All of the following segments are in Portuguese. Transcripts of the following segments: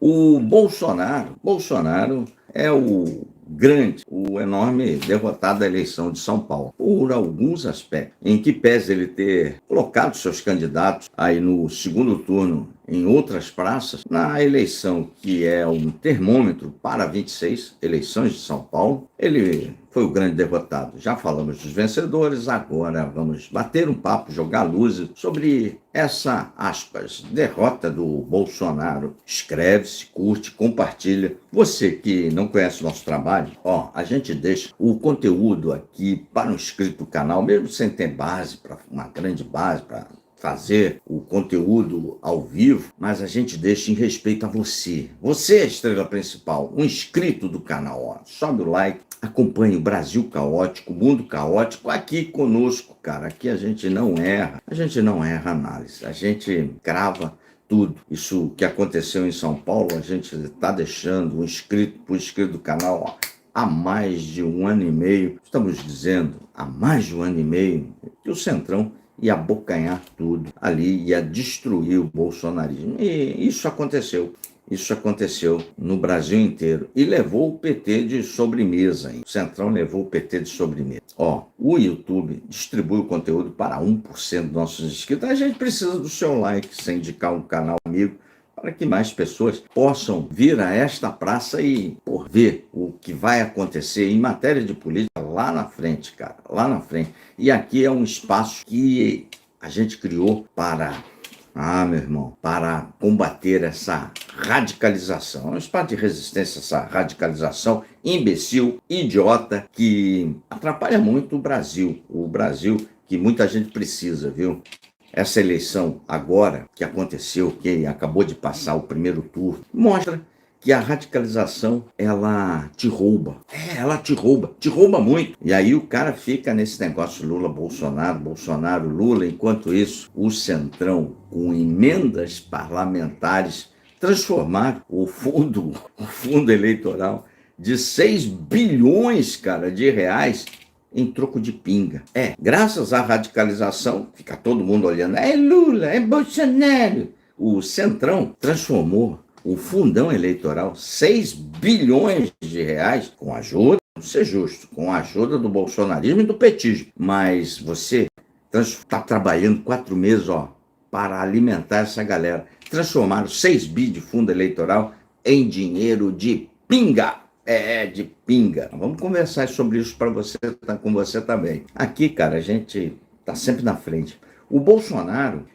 O Bolsonaro é o enorme derrotado da eleição de São Paulo, por alguns aspectos, em que pese ele ter colocado seus candidatos aí no segundo turno em outras praças, na eleição que é um termômetro para 26 eleições de São Paulo, ele foi o grande derrotado. Já falamos dos vencedores, agora vamos bater um papo, jogar luzes sobre essa, aspas, derrota do Bolsonaro. Inscreve-se, curte, compartilha. Você que não conhece o nosso trabalho, a gente deixa o conteúdo aqui para um inscrito do canal, mesmo sem ter base, uma grande base para fazer o conteúdo ao vivo, mas a gente deixa em respeito a você. Você é a estrela principal, um inscrito do canal. Sobe o like, acompanhe o Brasil Caótico, o Mundo Caótico, aqui conosco, cara. Aqui a gente não erra análise, a gente grava tudo. Isso que aconteceu em São Paulo, a gente está deixando o inscrito do canal há mais de 1 ano e meio. Estamos dizendo, há mais de 1 ano e meio, que o Centrão ia abocanhar tudo ali, ia destruir o bolsonarismo. E isso aconteceu. Isso aconteceu no Brasil inteiro e levou o PT de sobremesa. O Centrão levou o PT de sobremesa. O YouTube distribui o conteúdo para 1% dos nossos inscritos. A gente precisa do seu like, sem indicar um canal amigo, para que mais pessoas possam vir a esta praça e ver o que vai acontecer em matéria de política lá na frente, cara, lá na frente. E aqui é um espaço que a gente criou para, meu irmão, para combater essa radicalização. É um espaço de resistência a essa radicalização imbecil, idiota, que atrapalha muito o Brasil que muita gente precisa, viu? Essa eleição agora que aconteceu, que acabou de passar o primeiro turno, mostra que a radicalização, ela te rouba. Ela te rouba muito. E aí o cara fica nesse negócio Bolsonaro, Lula. Enquanto isso, o Centrão, com emendas parlamentares, transformaram o fundo eleitoral de 6 bilhões, cara, de reais em troco de pinga. Graças à radicalização, fica todo mundo olhando, é Lula, é Bolsonaro. O Centrão transformou o fundão eleitoral, 6 bilhões de reais, com ajuda, vamos ser justo, com a ajuda do bolsonarismo e do petismo. Mas você está trabalhando 4 meses, para alimentar essa galera. Transformaram 6 bi de fundo eleitoral em dinheiro de pinga. De pinga. Vamos conversar sobre isso com você também. Aqui, cara, a gente está sempre na frente. O Bolsonaro,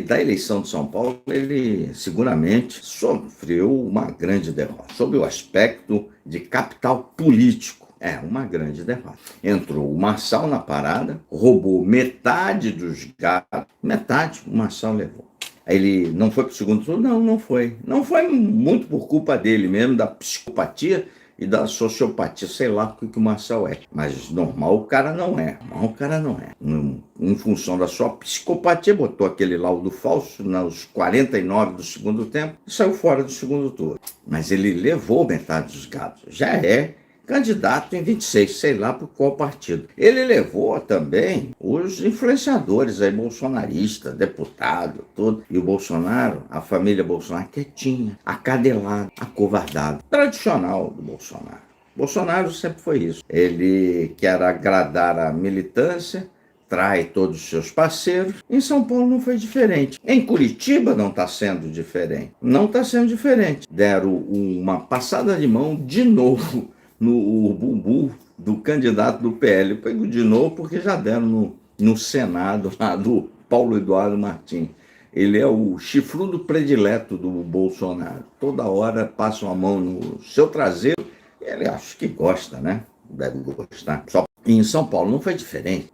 da eleição de São Paulo, ele seguramente sofreu uma grande derrota, sob o aspecto de capital político. Uma grande derrota. Entrou o Marçal na parada, roubou metade dos gatos, metade o Marçal levou. Ele não foi para o segundo turno? Não foi. Não foi muito por culpa dele mesmo, da psicopatia e da sociopatia, sei lá o que o Marçal é. Mas normal o cara não é. Em função da sua psicopatia, botou aquele laudo falso nos 49 do segundo tempo e saiu fora do segundo turno. Mas ele levou metade dos gatos. Já é candidato em 26, sei lá por qual partido. Ele levou também os influenciadores aí, bolsonaristas, deputado, tudo. E o Bolsonaro, a família Bolsonaro, quietinha, acadelado, acovardado. Tradicional do Bolsonaro. Bolsonaro sempre foi isso. Ele quer agradar a militância, trai todos os seus parceiros. Em São Paulo não foi diferente. Em Curitiba não está sendo diferente. Não está sendo diferente. Deram uma passada de mão de novo no bumbum do candidato do PL. Eu pego de novo porque já deram no Senado lá do Paulo Eduardo Martins. Ele é o chifrudo predileto do Bolsonaro. Toda hora passa a mão no seu traseiro. Ele acho que gosta, né? Deve gostar. Só que em São Paulo não foi diferente.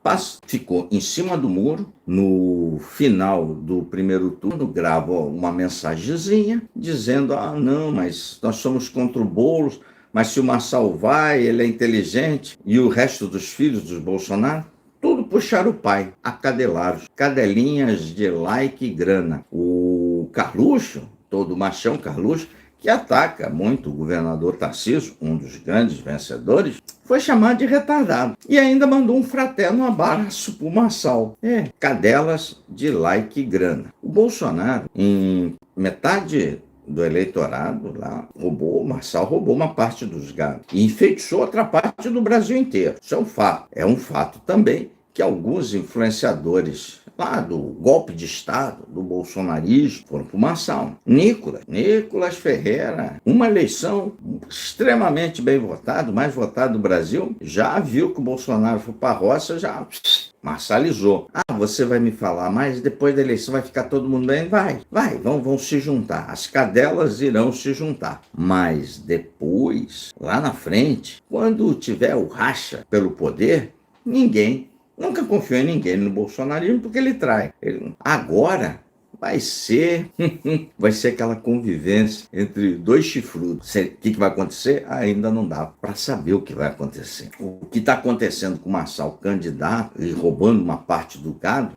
Ficou em cima do muro. No final do primeiro turno, grava uma mensagenzinha dizendo, não, mas nós somos contra o Boulos. Mas se o Marçal vai, ele é inteligente, e o resto dos filhos dos Bolsonaro, tudo puxaram o pai, acadelados, cadelinhas de like e grana. O Carluxo, todo machão Carluxo, que ataca muito o governador Tarcísio, um dos grandes vencedores, foi chamado de retardado. E ainda mandou um fraterno abraço pro Marçal. Cadelas de like e grana. O Bolsonaro, em metade do eleitorado lá, o Marçal roubou uma parte dos gados e enfeitiçou outra parte do Brasil inteiro. Isso é um fato. É um fato também que alguns influenciadores lá do golpe de Estado, do bolsonarismo, foram para o Marçal. Nicolas Ferreira, uma eleição extremamente bem votada, o mais votado do Brasil, já viu que o Bolsonaro foi para a roça, já marçalizou. Ah, você vai me falar, mas depois da eleição vai ficar todo mundo bem? Vai, vão se juntar. As cadelas irão se juntar. Mas depois, lá na frente, quando tiver o racha pelo poder, ninguém nunca confiou em ninguém no bolsonarismo porque ele trai. Agora vai ser aquela convivência entre dois chifrudos. O que vai acontecer? Ainda não dá para saber o que vai acontecer. O que está acontecendo com o Marçal, candidato, e roubando uma parte do gado,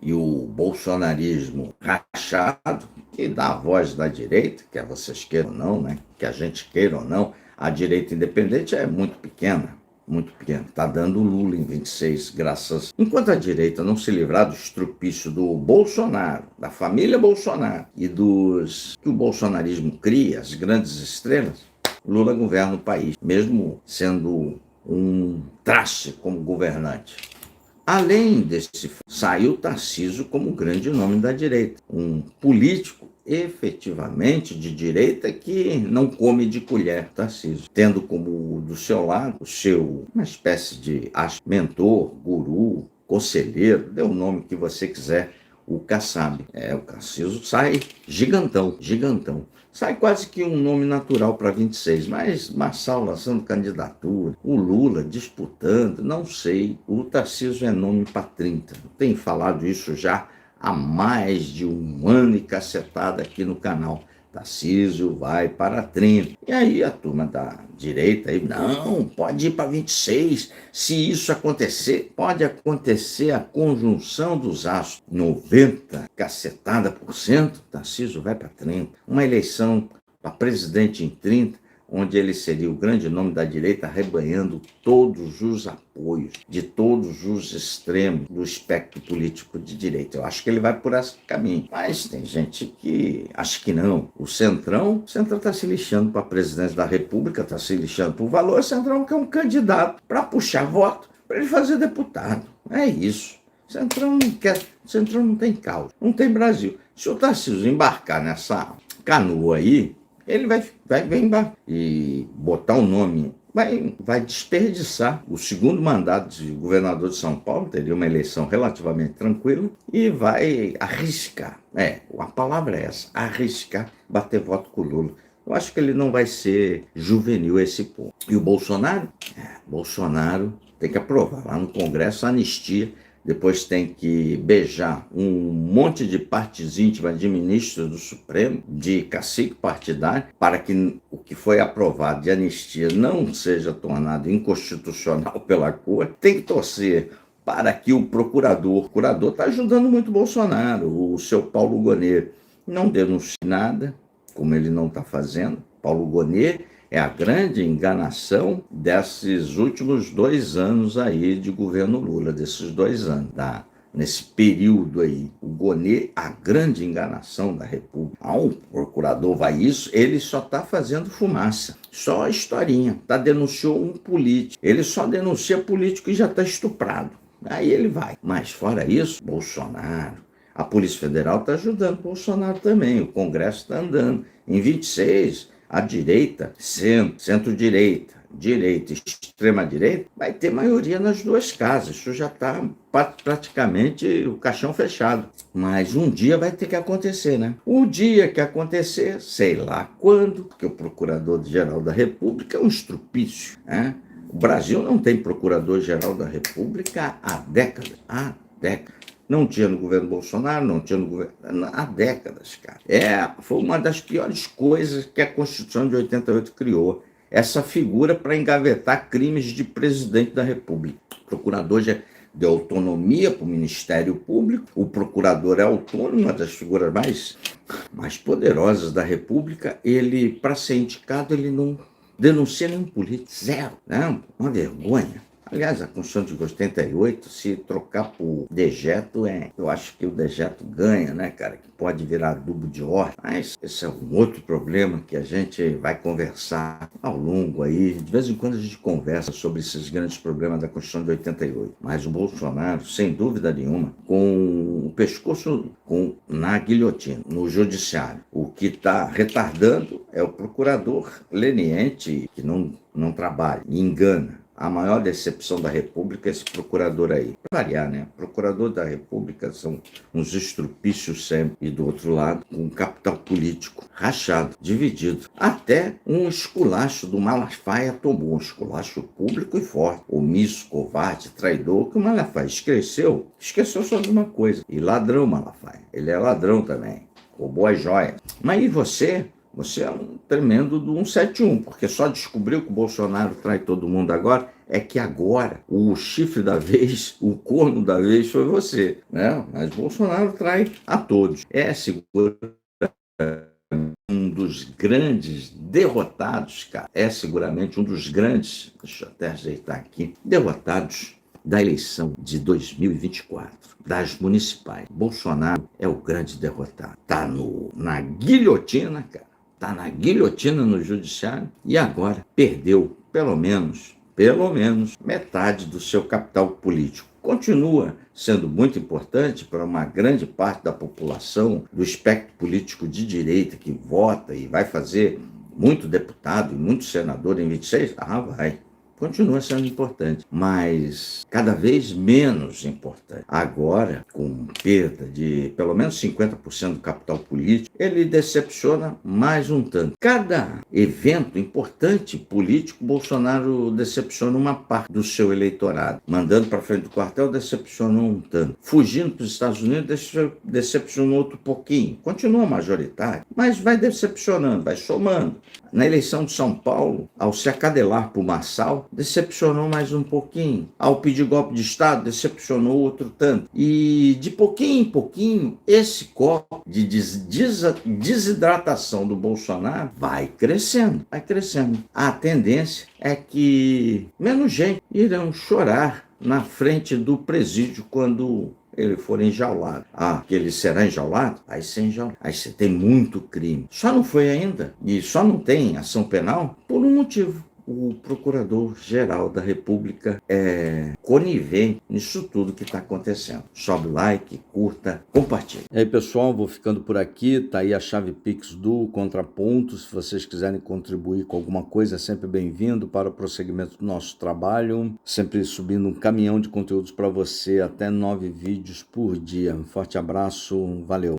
e o bolsonarismo rachado, que dá a voz da direita, quer vocês queiram ou não, né? Que a gente queira ou não, a direita independente é muito pequena. Muito pequeno. Está dando Lula em 26, graças... Enquanto a direita não se livrar do estrupício do Bolsonaro, da família Bolsonaro e dos que o bolsonarismo cria, as grandes estrelas, Lula governa o país, mesmo sendo um traste como governante. Além desse, saiu Tarcísio como grande nome da direita, um político efetivamente de direita que não come de colher, Tarcísio, tendo como do seu lado uma espécie de mentor, guru, conselheiro, dê o nome que você quiser, o Kassab. O Tarcísio sai gigantão. Sai quase que um nome natural para 26, mas Marçal lançando candidatura, o Lula disputando, não sei, o Tarcísio é nome para 30. Tenho falado isso já há mais de um ano e cacetada aqui no canal. Tarcísio vai para 30. E aí a turma da direita aí, não, pode ir para 26. Se isso acontecer, pode acontecer a conjunção dos astros. 90 cacetada por cento, Tarcísio vai para 30. Uma eleição para presidente em 30, onde ele seria o grande nome da direita, arrebanhando todos os apoios de todos os extremos do espectro político de direita. Eu acho que ele vai por esse caminho. Mas tem gente que acha que não. O Centrão está se lixando para a presidência da República, está se lixando para o valor. O Centrão quer um candidato para puxar voto, para ele fazer deputado. É isso. O Centrão não quer. O Centrão não tem causa, não tem Brasil. Se o Tarcísio embarcar nessa canoa aí, ele vai embarcar e botar o nome, vai desperdiçar o segundo mandato de governador de São Paulo, teria uma eleição relativamente tranquila, e vai arriscar, a palavra é essa, arriscar bater voto com o Lula. Eu acho que ele não vai ser juvenil a esse ponto. E o Bolsonaro? Bolsonaro tem que aprovar lá no Congresso a anistia. Depois tem que beijar um monte de partes íntimas de ministros do Supremo, de cacique partidário, para que o que foi aprovado de anistia não seja tornado inconstitucional pela Corte. Tem que torcer para que o procurador está ajudando muito o Bolsonaro, o seu Paulo Gonet, não denuncie nada, como ele não está fazendo. Paulo Gonet é a grande enganação desses últimos 2 anos aí de governo Lula, desses 2 anos, nesse período aí. O Gonet, a grande enganação da República. O procurador vai isso, ele só está fazendo fumaça, só historinha. Denunciou um político, ele só denuncia político que já está estuprado. Aí ele vai. Mas fora isso, Bolsonaro, a Polícia Federal está ajudando Bolsonaro também, o Congresso está andando. Em 26... a direita, centro-direita, direita e extrema-direita, vai ter maioria nas 2 casas. Isso já está praticamente o caixão fechado. Mas um dia vai ter que acontecer, né? O dia que acontecer, sei lá quando, porque o Procurador-Geral da República é um estrupício, né? O Brasil não tem Procurador-Geral da República há décadas. Não tinha no governo Bolsonaro, não tinha no governo... há décadas, cara. Foi uma das piores coisas que a Constituição de 88 criou. Essa figura para engavetar crimes de presidente da República. O procurador já deu autonomia para o Ministério Público. O procurador é autônomo, uma das figuras mais poderosas da República. Ele, para ser indicado, ele não denuncia nenhum político. Zero. Né? Uma vergonha. Aliás, a Constituição de 88, se trocar por dejeto, eu acho que o dejeto ganha, né, cara? Que pode virar adubo de horta. Mas esse é um outro problema que a gente vai conversar ao longo aí. De vez em quando a gente conversa sobre esses grandes problemas da Constituição de 88. Mas o Bolsonaro, sem dúvida nenhuma, com o pescoço na guilhotina, no judiciário. O que está retardando é o procurador leniente, que não trabalha, engana. A maior decepção da República é esse procurador aí. Para variar, né? Procurador da República são uns estrupícios sempre. E do outro lado, um capital político rachado, dividido. Até um esculacho do Malafaia tomou. Um esculacho público e forte. Omisso, covarde, traidor. Que o Malafaia esqueceu só de uma coisa. E ladrão, Malafaia. Ele é ladrão também. Roubou as joias. Mas e você? Você é um tremendo do 171, porque só descobriu que o Bolsonaro trai todo mundo agora, é que agora o chifre da vez, o corno da vez foi você, né? Mas Bolsonaro trai a todos. É seguro um dos grandes derrotados, cara. É seguramente um dos grandes, deixa eu até ajeitar aqui, derrotados da eleição de 2024, das municipais. Bolsonaro é o grande derrotado. Tá na guilhotina, cara. Está na guilhotina no judiciário e agora perdeu pelo menos metade do seu capital político. Continua sendo muito importante para uma grande parte da população, do espectro político de direita que vota e vai fazer muito deputado e muito senador em 26? Vai. Continua sendo importante, mas cada vez menos importante. Agora, com perda de pelo menos 50% do capital político, ele decepciona mais um tanto. Cada evento importante político, Bolsonaro decepciona uma parte do seu eleitorado. Mandando para frente do quartel, decepcionou um tanto. Fugindo para os Estados Unidos, decepcionou outro pouquinho. Continua majoritário, mas vai decepcionando, vai somando. Na eleição de São Paulo, ao se acadelar por Marçal, decepcionou mais um pouquinho. Ao pedir golpe de Estado, decepcionou outro tanto. E de pouquinho em pouquinho, esse copo de desidratação do Bolsonaro vai crescendo, vai crescendo. A tendência é que menos gente irão chorar na frente do presídio quando ele for enjaulado. Que ele será enjaulado? Vai ser enjaulado. Aí você tem muito crime. Só não foi ainda, e só não tem ação penal, por um motivo. O Procurador-Geral da República é conivente nisso tudo que está acontecendo. Sobe o like, curta, compartilha. E aí, pessoal, vou ficando por aqui. Tá aí a chave Pix do Contraponto. Se vocês quiserem contribuir com alguma coisa, é sempre bem-vindo para o prosseguimento do nosso trabalho. Sempre subindo um caminhão de conteúdos para você, até 9 vídeos por dia. Um forte abraço, valeu!